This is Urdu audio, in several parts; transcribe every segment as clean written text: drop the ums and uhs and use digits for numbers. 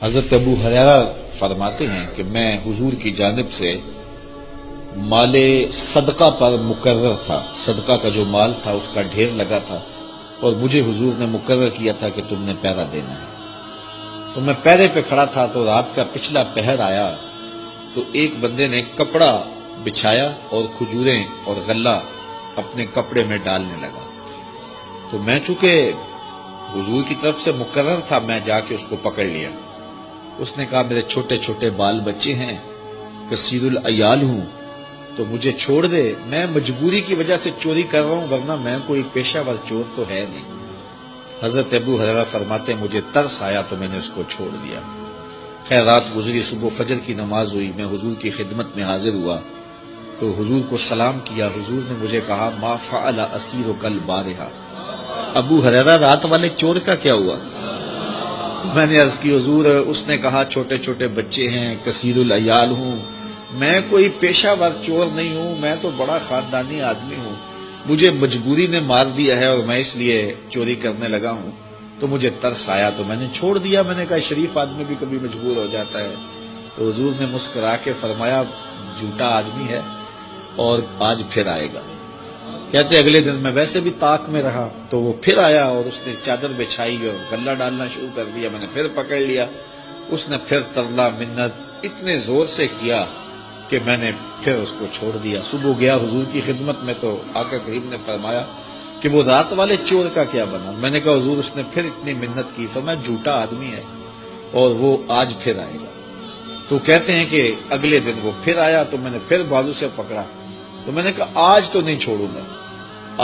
حضرت ابو ہریرہ فرماتے ہیں کہ میں حضور کی جانب سے مال صدقہ پر مقرر تھا، صدقہ کا جو مال تھا اس کا ڈھیر لگا تھا، اور مجھے حضور نے مقرر کیا تھا کہ تم نے پہرا دینا ہے۔ تو میں پہرے پہ کھڑا تھا، تو رات کا پچھلا پہر آیا تو ایک بندے نے کپڑا بچھایا اور کھجوریں اور غلہ اپنے کپڑے میں ڈالنے لگا۔ تو میں چونکہ حضور کی طرف سے مقرر تھا، میں جا کے اس کو پکڑ لیا۔ اس نے کہا میرے چھوٹے چھوٹے بال بچے ہیں، کثیر العیال ہوں، تو مجھے چھوڑ دے، میں مجبوری کی وجہ سے چوری کر رہا ہوں، ورنہ میں کوئی پیشہ ور چور تو ہے نہیں۔ حضرت ابو ہریرہ فرماتے ہیں مجھے ترس آیا تو میں نے اس کو چھوڑ دیا۔ خیر رات گزری، صبح فجر کی نماز ہوئی، میں حضور کی خدمت میں حاضر ہوا تو حضور کو سلام کیا۔ حضور نے مجھے کہا ما فعل اسیرک البارحہ، ابو ہریرہ رات والے چور کا کیا ہوا؟ تو میں نے عرض کی حضور اس نے کہا چھوٹے چھوٹے بچے ہیں، کثیر العیال ہوں، میں کوئی پیشہ ور چور نہیں ہوں، میں تو بڑا خاندانی آدمی ہوں، مجھے مجبوری نے مار دیا ہے اور میں اس لیے چوری کرنے لگا ہوں، تو مجھے ترس آیا تو میں نے چھوڑ دیا۔ میں نے کہا شریف آدمی بھی کبھی مجبور ہو جاتا ہے۔ تو حضور نے مسکرا کے فرمایا جھوٹا آدمی ہے اور آج پھر آئے گا۔ کہتے اگلے دن میں ویسے بھی طاق میں رہا تو وہ پھر آیا اور اس نے چادر بچھائی اور غلہ ڈالنا شروع کر دیا۔ میں نے پھر پکڑ لیا، اس نے پھر ترلا منت اتنے زور سے کیا کہ میں نے پھر اس کو چھوڑ دیا۔ صبح گیا حضور کی خدمت میں تو آقا کریم نے فرمایا کہ وہ رات والے چور کا کیا بنا؟ میں نے کہا حضور اس نے پھر اتنی منت کی، فرمایا جھوٹا آدمی ہے اور وہ آج پھر آئے گا۔ تو کہتے ہیں کہ اگلے دن وہ پھر آیا تو میں نے پھر بازو سے پکڑا، تو میں نے کہا آج تو نہیں چھوڑوں گا،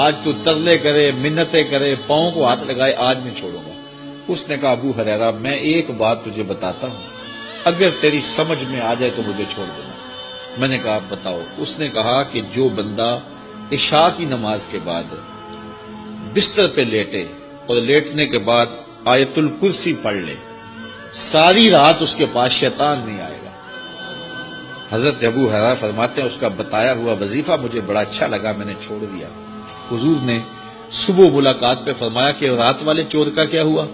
آج تو ترلے کرے منتیں کرے پاؤں کو ہاتھ لگائے، آج نہیں چھوڑوں گا۔ اس نے کہا ابو ہریرہ میں ایک بات تجھے بتاتا ہوں، اگر تیری سمجھ میں آ جائے تو مجھے چھوڑ دینا۔ میں نے کہا آپ بتاؤ۔ اس نے کہا کہ جو بندہ عشاء کی نماز کے بعد بستر پہ لیٹے اور لیٹنے کے بعد آیت الکرسی پڑھ لے، ساری رات اس کے پاس شیطان نہیں آئے گا۔ حضرت ابو ہریرہ فرماتے ہیں اس کا بتایا ہوا وظیفہ مجھے بڑا اچھا لگا، میں نے چھوڑ دیا۔ حضور نے صبح ملاقات پہ فرمایا کہ رات والے چور کا کیا ہوا؟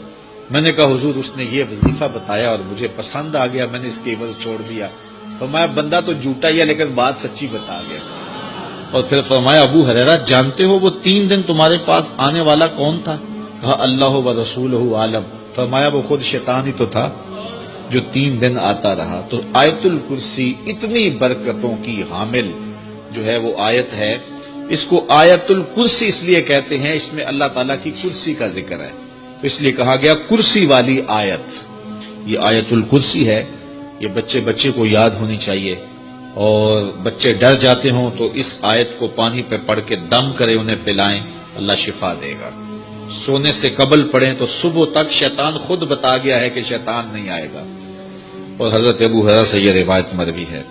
میں نے کہا حضور اس نے یہ وظیفہ بتایا اور مجھے پسند آ گیا، میں نے اس کے عوض چھوڑ دیا۔ فرمایا بندہ تو جھوٹا ہی ہے لیکن بات سچی بتا گیا۔ اور پھر فرمایا ابو ہریرہ جانتے ہو وہ 3 دن تمہارے پاس آنے والا کون تھا؟ کہا اللہ و رسولہ عالم۔ فرمایا وہ خود شیطان ہی تو تھا جو 3 دن آتا رہا۔ تو آیت الکرسی اتنی برکتوں کی حامل جو ہے وہ آیت ہے، اس کو آیت الکرسی اس لیے کہتے ہیں، اس میں اللہ تعالیٰ کی کرسی کا ذکر ہے، تو اس لیے کہا گیا کرسی والی آیت۔ یہ آیت الکرسی ہے، یہ بچے کو یاد ہونی چاہیے، اور بچے ڈر جاتے ہوں تو اس آیت کو پانی پہ پڑھ کے دم کرے انہیں پلائیں، اللہ شفا دے گا۔ سونے سے قبل پڑھیں تو صبح تک شیطان خود بتا گیا ہے کہ شیطان نہیں آئے گا۔ اور حضرت ابو ہریرہ سے یہ روایت مروی ہے۔